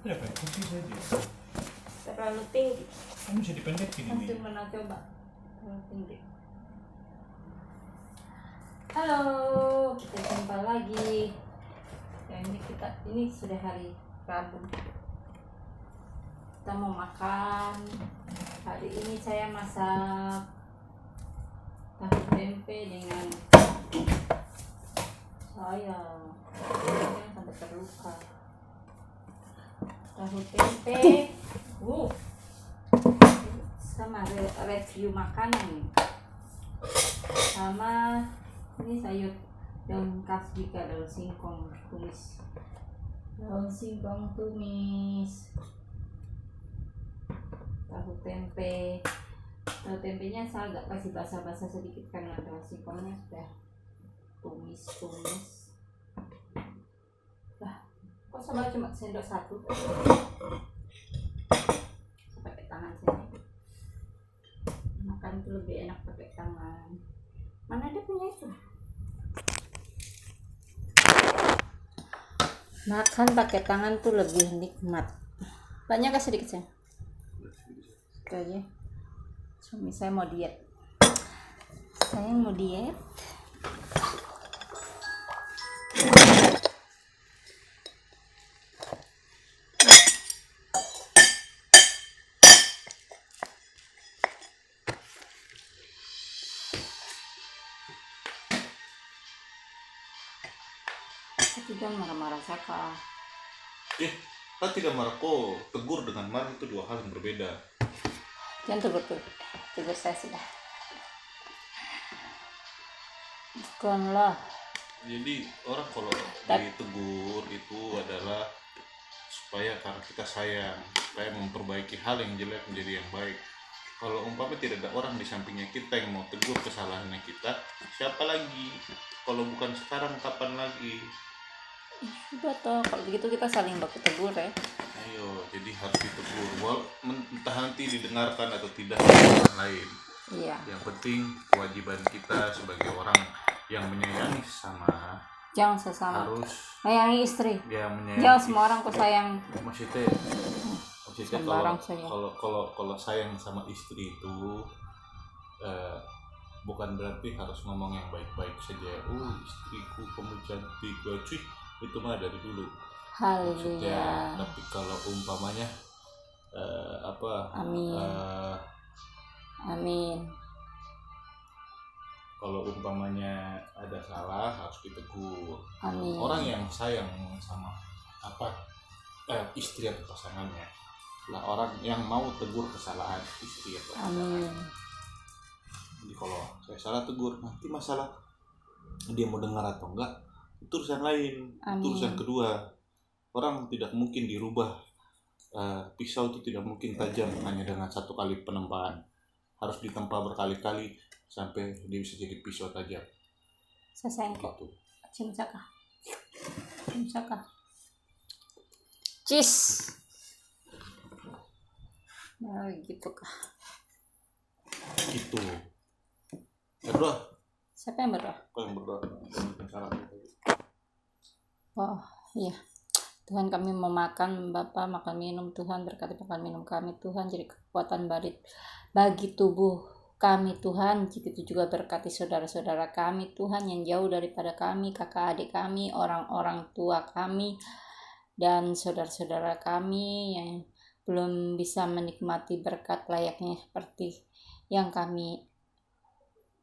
Itu ya kayak kursi saja. Terlalu tinggi. Kamu bisa dipendekin ini. Langsung mana coba. Terlalu tinggi. Halo, kita jumpa lagi. Ya, ini sudah hari Rabu. Kita mau makan. Hari ini saya masak tahu tempe dengan sayang sampai terluka. Tahu tempe. Sama review makanan nih. Sama ini sayur daun kasbika, daun singkong tumis. Daun singkong tumis. Tahu tempe. Tahu tempenya saya agak kasih basah-basah sedikit karena daun singkongnya sudah tumis. Kok sama cuma sendok satu? Pakai tangan sini. Makan itu lebih enak pakai tangan. Mana ada punya itu? Makan pakai tangan tuh lebih nikmat. Banyak kasih sedikit ya? Kayaknya suami saya mau diet. Saya mau diet. Jangan marah-marah Saka. Kan tidak marah kok. Tegur dengan marah itu dua hal yang berbeda. Jangan tegur saya sudah. Bukanlah. Jadi orang kalau ditegur itu adalah supaya karena kita sayang, supaya memperbaiki hal yang jelek menjadi yang baik. Kalau umpamanya tidak ada orang di sampingnya kita yang mau tegur kesalahannya kita, siapa lagi? Kalau bukan sekarang, kapan lagi? Sudah toh, kalau begitu kita saling baku tegur ya. Ayo, jadi harus ditegur. Entah nanti didengarkan atau tidak orang lain. Iya. Yang penting kewajiban kita sebagai orang yang menyayangi sesama. Jangan sesama. Harus menyayangi istri. Ya, menyayangi. Jangan semua orang kok sayang. Maksudnya kalau sayang sama istri itu bukan berarti harus ngomong yang baik-baik saja. Istriku kamu cantik, cuy. Itu mah dari dulu. Haleluya. Tapi kalau umpamanya Amin. Amin. Kalau umpamanya ada salah harus ditegur. Amin. Orang yang sayang sama istri atau pasangannya lah orang yang mau tegur kesalahan istri atau pasangan. Amin. Jadi kalau saya salah tegur, nanti masalah dia mau dengar atau enggak itu urusan lain. Itu urusan kedua. Orang tidak mungkin dirubah. Pisau itu tidak mungkin tajam hanya dengan satu kali penempaan. Harus ditempa berkali-kali sampai dia bisa jadi pisau tajam. Saya sayang kok. Cium Saka. Cheese. Nah, gitu kah? Gitu. Berdoa. Siapa yang berdoa? Kau yang berdoa. Oh iya, Tuhan kami mau makan, Bapa makan minum, Tuhan berkati makan minum kami, Tuhan jadi kekuatan bagi tubuh kami, Tuhan. Begitu juga berkati saudara-saudara kami, Tuhan, yang jauh daripada kami, kakak adik kami, orang-orang tua kami, dan saudara-saudara kami yang belum bisa menikmati berkat layaknya seperti yang kami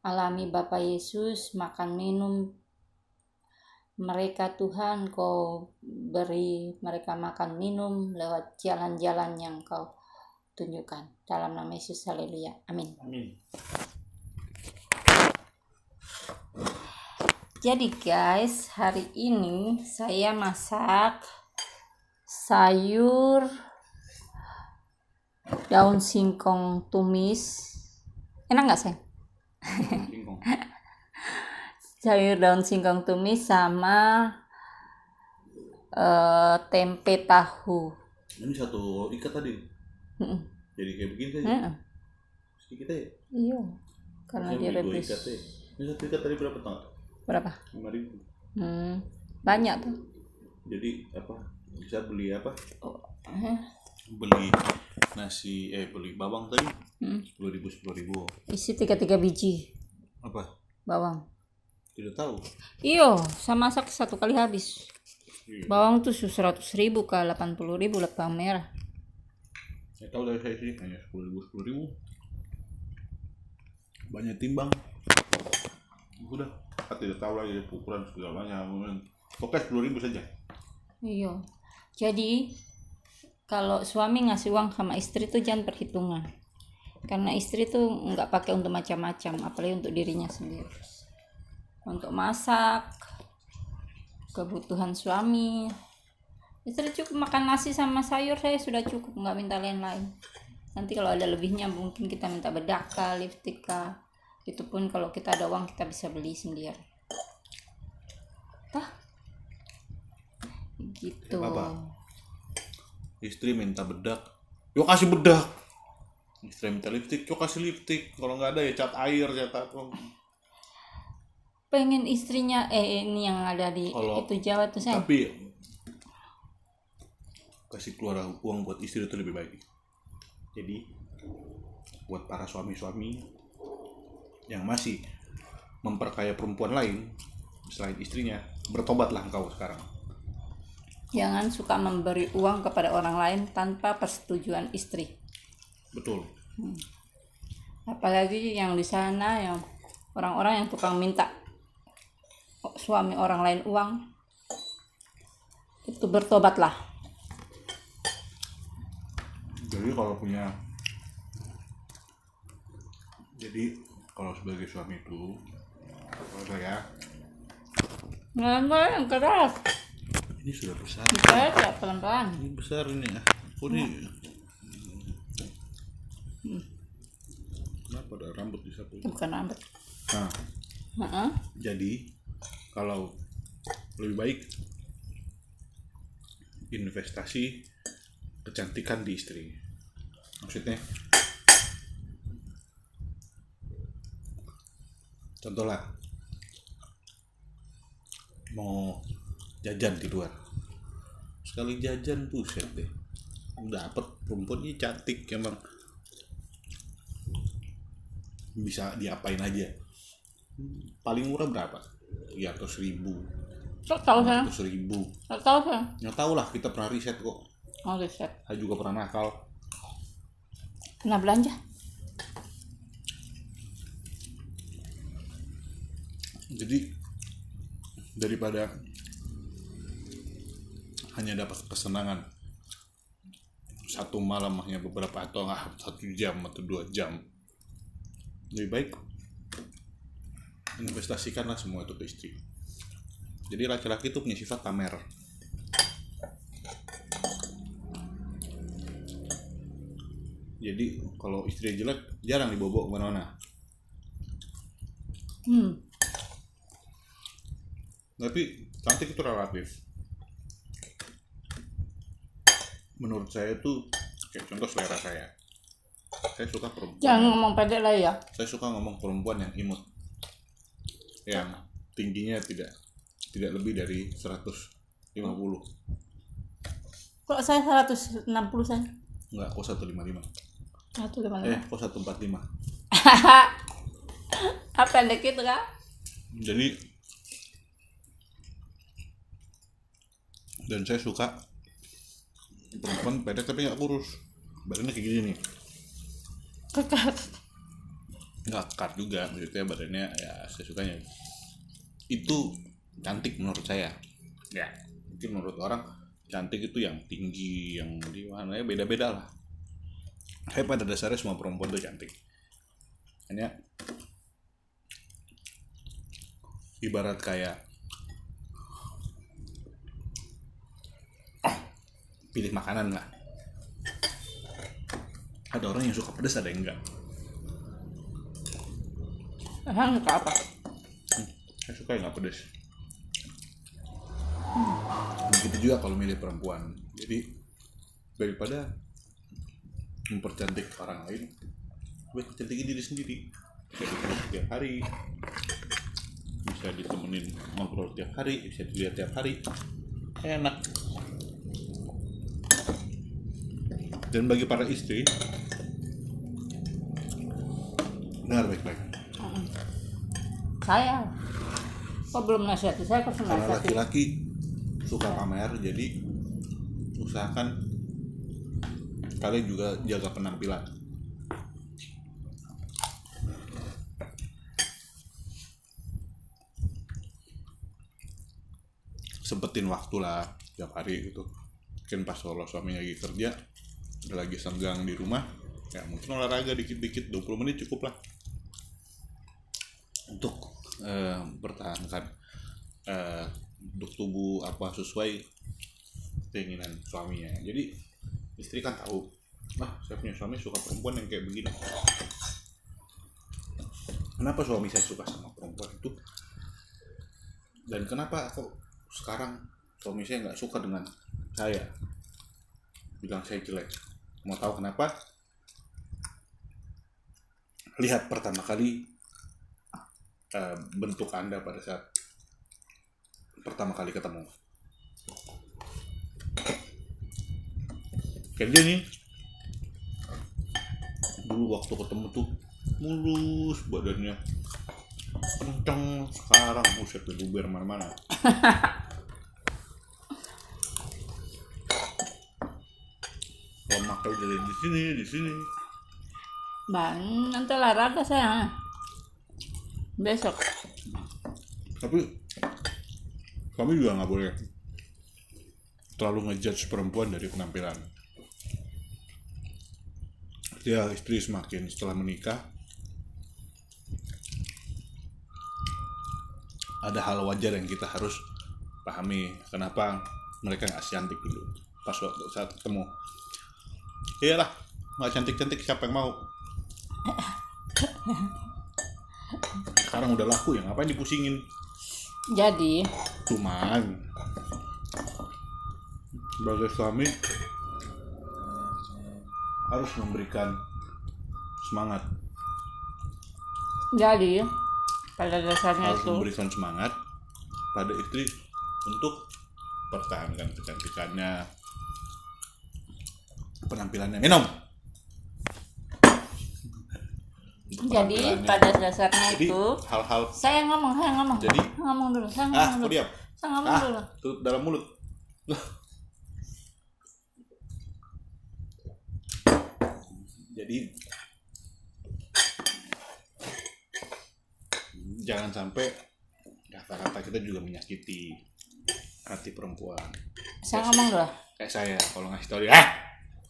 alami, Bapa Yesus. Makan minum mereka, Tuhan, Kau beri mereka makan minum lewat jalan-jalan yang Kau tunjukkan. Dalam nama Yesus, haleluya, amin. Amin. Jadi guys, hari ini saya masak sayur daun singkong tumis. Enak gak sayang? Singkong. Sayur daun singkong tumis sama tempe tahu. Ini satu ikat tadi. Jadi kayak begini saja. Sedikit aja. Iya. Karena dia rebus. Ini satu ikat tadi berapa tang? Berapa? 5.000. Banyak tuh. Jadi Bisa beli apa? Oh, Beli nasi, beli bawang tadi 10.000. isi 3 biji Apa? bawang. Tidak tahu. Iyo, saya masak 1 kali habis. Iya. Bawang tuh 100.000 ke 80.000 bawang merah. Saya tahu dari saya sih hanya 10.000. Banyak timbang. Udah, saya tidak tahu lagi ukuran segalanya. Pokoknya 10.000 saja. Iya. Jadi kalau suami ngasih uang sama istri tuh jangan perhitungan. Karena istri tuh nggak pakai untuk macam-macam, apalagi untuk dirinya sendiri. Untuk masak, kebutuhan suami. Istri cukup makan nasi sama sayur, saya sudah cukup, nggak minta lain-lain. Nanti kalau ada lebihnya mungkin kita minta bedak kah, lipstik kah. Itu pun kalau kita ada uang kita bisa beli sendiri. Gitu. Apa? Istri minta bedak, yuk kasih bedak. Istri minta lipstik, yuk kasih lipstik. Kalau nggak ada ya cat air, cat apa. Pengen istrinya ini yang ada di Kalau, itu Jawa tuh saya. Tapi kasih keluar uang buat istri itu lebih baik. Jadi buat para suami-suami yang masih memperkaya perempuan lain selain istrinya, bertobatlah engkau sekarang. Jangan suka memberi uang kepada orang lain tanpa persetujuan istri. Betul. Apalagi yang di sana yang orang-orang yang tukang minta suami orang lain uang, itu bertobatlah. Jadi kalau sebagai suami itu, kalau saya Nggak yang keras. ini sudah besar. Saya tidak pelan-pelan. Ini besar ini ya. Kenapa ada rambut di sapu? Bukan rambut. Nah, jadi kalau lebih baik investasi kecantikan di istri. Maksudnya, contoh lah, mau jajan di luar, sekali jajan buset deh, dapet perempuan ini cantik emang, bisa diapain aja. Paling murah berapa? 300.000, Tahu saya. 100.000. Tahu saya. Ya tau lah, kita pernah riset kok. Oh, riset. Saya juga pernah nakal. Pernah belanja? Jadi daripada hanya dapat kesenangan satu malam, hanya beberapa atau nggak 1 jam atau 2 jam, lebih baik investasikanlah semua itu ke istri. Jadi laki-laki itu punya sifat pamer. Jadi kalau istri jelek jarang dibawa kemana-mana. Tapi cantik itu relatif. Menurut saya tuh kayak contoh selera saya. Saya suka perempuan. Jangan ngomong pendek lah ya. Saya suka ngomong perempuan yang imut, yang tingginya tidak lebih dari 150. Kok saya 160 saya? Enggak, kok 155. 155. Kok 145. Apa pendek itu kak? Jadi, dan saya suka perempuan pendek tapi nggak kurus, badannya kayak gini nih. Kekar. Nggak kekar juga, maksudnya badannya ya saya sukanya itu cantik menurut saya. Ya, mungkin menurut orang cantik itu yang tinggi, yang di mana ya, beda-beda lah. Saya pada dasarnya semua perempuan tuh cantik. Hanya ibarat kayak pilih makanan lah. Ada orang yang suka pedas, ada yang enggak. Emang suka apa? Saya suka yang nggak pedas. Begitu juga kalau milih perempuan. Jadi daripada mempercantik orang lain, gue cantikin diri sendiri. Bisa dilihat tiap hari, bisa ditemenin ngobrol tiap hari, bisa dilihat tiap hari, enak. Dan bagi para istri, dengar baik-baik. Saya kok belum nasihati saya, kok Karena nasihati. laki-laki suka pamer, jadi usahakan kalian juga jaga penampilan. Sempetin waktu lah tiap hari gitu. Mungkin pas kalau suaminya lagi kerja, lagi senggang di rumah, ya mungkin olahraga dikit-dikit 20 menit cukup lah untuk pertahankan bentuk tubuh apa sesuai keinginan suaminya. Jadi istri kan tahu, saya punya suami suka perempuan yang kayak begini. Kenapa suami saya suka sama perempuan itu, dan kenapa kok sekarang suami saya nggak suka dengan saya, bilang saya jelek. Mau tahu kenapa? Lihat pertama kali bentuk Anda pada saat pertama kali ketemu. Kayak dia nih, dulu waktu ketemu tuh mulus badannya, kenceng. Sekarang buset, luber mana-mana. Lemak udah di sini. Bang, nanti olahraga saya besok. Tapi kami juga nggak boleh terlalu ngejudge perempuan dari penampilan. Ya, istri semakin setelah menikah, ada hal wajar yang kita harus pahami. Kenapa mereka nggak cantik dulu pas waktu saat ketemu. Iyalah, nggak cantik-cantik siapa yang mau? Sekarang udah laku ya, ngapain dipusingin? Jadi Cuman sebagai suami harus memberikan semangat, pada dasarnya harus itu memberikan semangat pada istri untuk pertahankan kecantikannya, penampilannya. Minum. jadi pada dasarnya Jadi itu hal-hal. saya ngomong Jadi ngomong dulu kok diam? saya ngomong dulu. Tuh dalam mulut. Jadi jangan sampai kata-kata kita juga menyakiti hati perempuan. Saya ngomong dulu. Kayak saya kalau ngasih tau dia,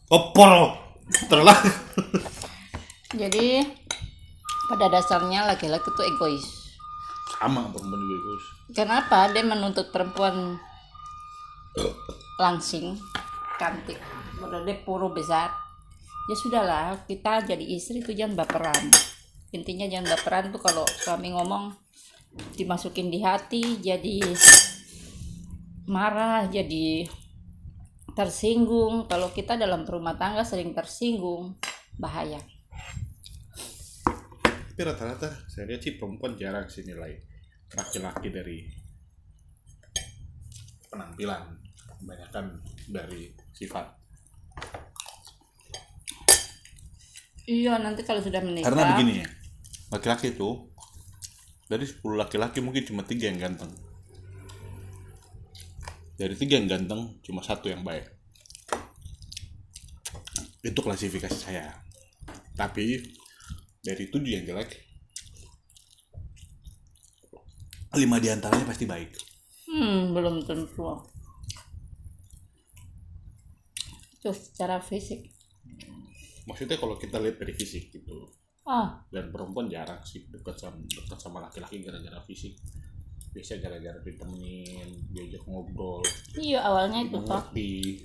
opor terlah. Jadi pada dasarnya laki-laki itu egois. Sama perempuan juga egois. Kenapa dia menuntut perempuan langsing, cantik, dia puru besar? Ya sudahlah, kita jadi istri itu jangan baperan. Intinya jangan baperan tuh, kalau suami ngomong dimasukin di hati, jadi marah, jadi tersinggung. Kalau kita dalam rumah tangga sering tersinggung, bahaya. Tapi rata-rata saya lihat sih perempuan jarang sih nilai laki-laki dari penampilan, kebanyakan dari sifat. Iya, nanti kalau sudah menikah. Karena begini ya, laki-laki itu dari 10 laki-laki mungkin cuma 3 yang ganteng. Dari 3 yang ganteng cuma 1 yang baik. Itu klasifikasi saya. Tapi dari 7 yang jelek, 5 diantaranya pasti baik. Belum tentu. Itu secara fisik. Maksudnya kalau kita lihat dari fisik gitu. Dan perempuan jarang sih dekat sama laki-laki gara-gara fisik. Biasanya gara-gara ditemenin, diajak ngobrol. Iya, awalnya itu toh. Mengerti.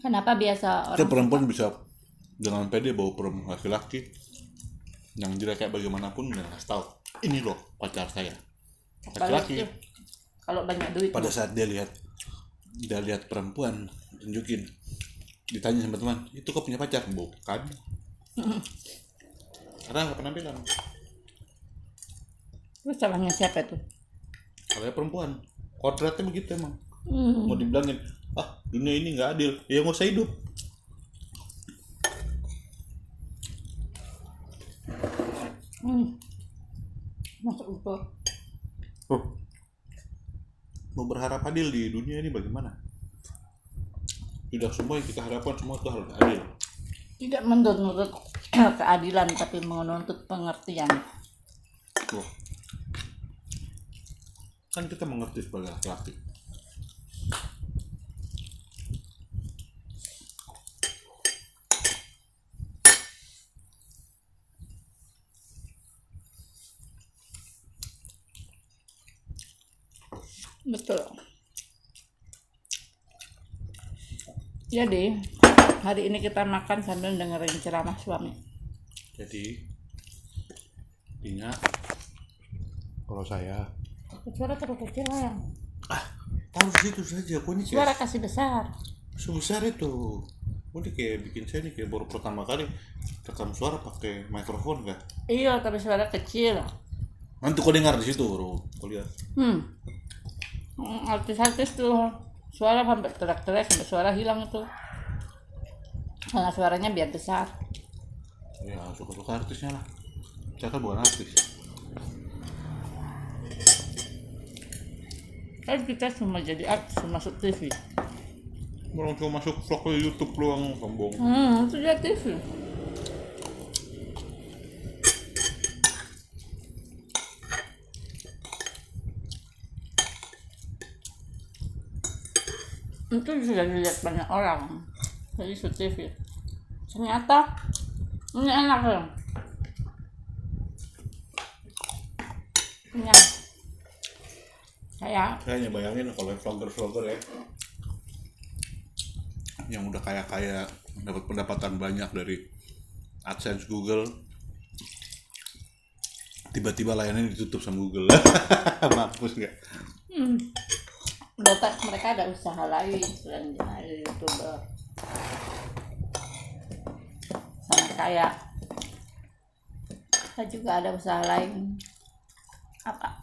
Kenapa biasa Kita orang perempuan bisa dengan pede bawa perempuan laki-laki yang jelek kayak bagaimanapun dan kasih tahu, ini loh pacar saya. Laki-laki kalau banyak duit pada saat dia lihat perempuan, tunjukin, ditanya sama teman, itu kok punya pacar? Bukan. Karena nggak penampilan. Terus salahnya siapa tuh? Kalau perempuan kodratnya begitu emang. Mau dibilangin, dunia ini nggak adil, ya nggak usah hidup. Masuk itu. Mau berharap adil di dunia ini bagaimana? Tidak semua yang kita harapkan semua itu harus adil. Tidak menuntut keadilan, tapi menuntut pengertian. Kan kita mengerti sebagai laki-laki. Betul. Jadi hari ini kita makan sambil dengerin ceramah suami. Jadi ingat, kalau saya Suara terlalu kecil lah yang. taruh situ saja, pokoknya Suara kasih besar. sebesar itu. Udah kayak bikin saya nih kayak baru pertama kali rekam suara pakai mikrofon kan. Iya, tapi suara kecil. Nanti kau dengar di situ baru kau lihat. Artis-artis tuh suara sampai teriak-teriak sampai suara hilang itu. Karena suaranya biar besar. Ya suka-suka artisnya lah. Saya kan bukan artis. Kan kita cuma jadi artis masuk TV. Orang cuma masuk vlog ke YouTube doang, sombong. Itu dia TV. Itu sudah dilihat banyak orang. Jadi itu TV. Ternyata ini enak ya. Kenyang. Kayaknya bayangin kalau vlogger ya yang udah kaya dapat pendapatan banyak dari AdSense Google, tiba-tiba layanannya ditutup sama Google. Mampus nggak? Mereka ada usaha lain selain jadi YouTuber. Sama kayak kita juga ada usaha lain. Apa?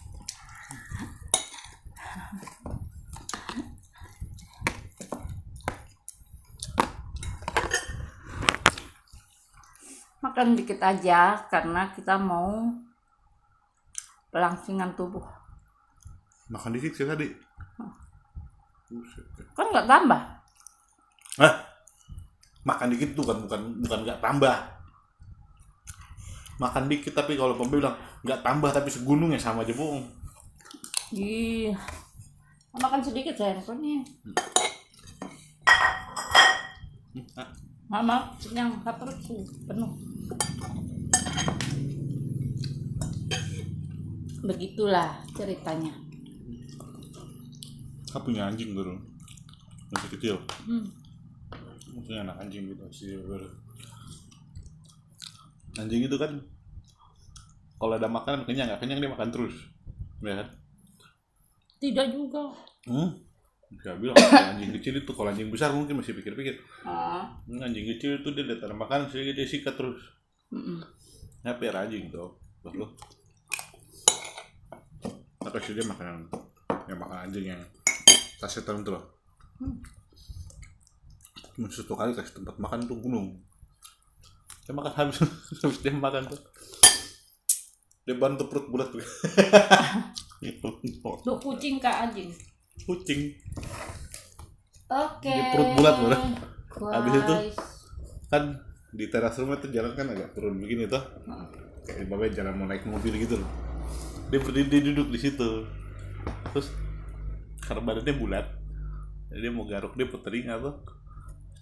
Makan dikit aja karena kita mau pelangsingan tubuh. Makan dikit sih tadi. Kan nggak tambah. Makan dikit tuh bukan nggak tambah. Makan dikit tapi kalau pembeli bilang nggak tambah tapi segunung ya sama aja bohong. Iya. Makan sedikit sayang nih. Mama yang perut tuh penuh. Begitulah ceritanya. Aku punya anjing baru masih kecil. Maksudnya anak anjing gitu sih baru. Anjing itu kan kalau ada makanan kenyang nggak kenyang dia makan terus, ya kan? Tidak juga. Saya bilang anjing kecil itu, kalau anjing besar mungkin masih pikir-pikir. Anjing kecil itu dia lihat ada makanan sedikit dia sikat terus. Ya biar anjing tuh, baru. Atau sih dia makan anjing yang sasetan tuh loh. Cuma satu kali kasih tempat makan tuh gunung. Dia makan habis dia makan tuh. Dia bantu perut bulat tuh. Tuh kucing kah anjing? Kucing. Oke. Dia perut bulat baru. Habis itu kan di teras rumah tuh jalan kan agak turun begini tuh. Kayak bapak jalan mau naik mobil gitu loh. Dia duduk di situ. Terus karena badannya bulat, jadi dia mau garuk dia puterin apa?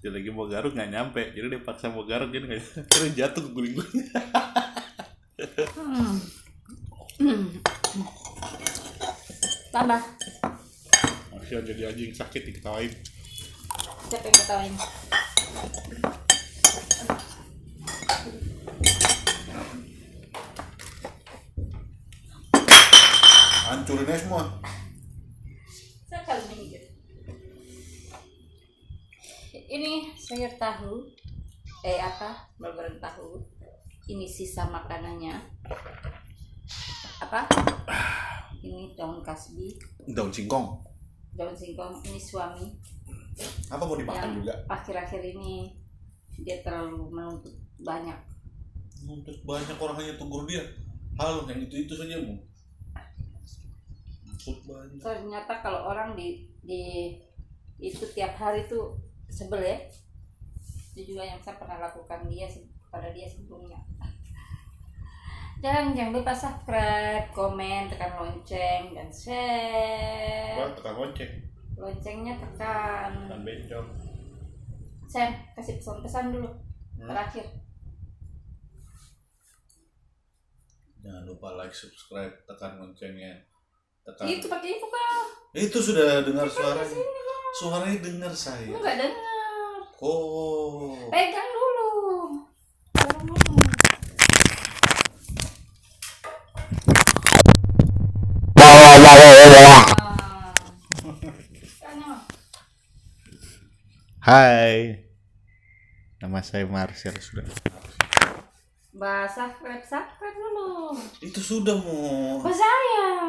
Dia lagi mau garuk nggak nyampe, jadi dia paksa mau garuk jadi nggak, terus jatuh ke guling-guling. Tambah. Masih jadi anjing sakit diketawain. Siapa yang ketawain? Hancurin aja semua. Ini sayur tahu. Berbagai tahu. Ini sisa makanannya. Apa? Ini daun kasbi. Daun singkong. daun singkong ini suami Apa mau dimakan yang juga? akhir-akhir ini dia terlalu menuntut banyak. Untuk banyak orang hanya tegur dia. Hal yang itu saja mu. Untuk banyak. Ternyata kalau orang di itu tiap hari tuh sebel ya. Itu juga yang saya pernah lakukan pada dia sebelumnya. Dan jangan lupa subscribe, komen, tekan lonceng, dan share. Wah, tekan lonceng. Loncengnya tekan. Tekan bencong. Sam, kasih pesan-pesan dulu. Terakhir. Jangan lupa like, subscribe, tekan loncengnya. Tekan. Itu pakai itu kan. Itu sudah dengar suaranya. Sini, kan. Suaranya dengar saya. Enggak dengar. Oh. Pegang dulu. Hai. Nama saya Marcel sudah. Subscribe dulu. Itu sudah mau. Saya.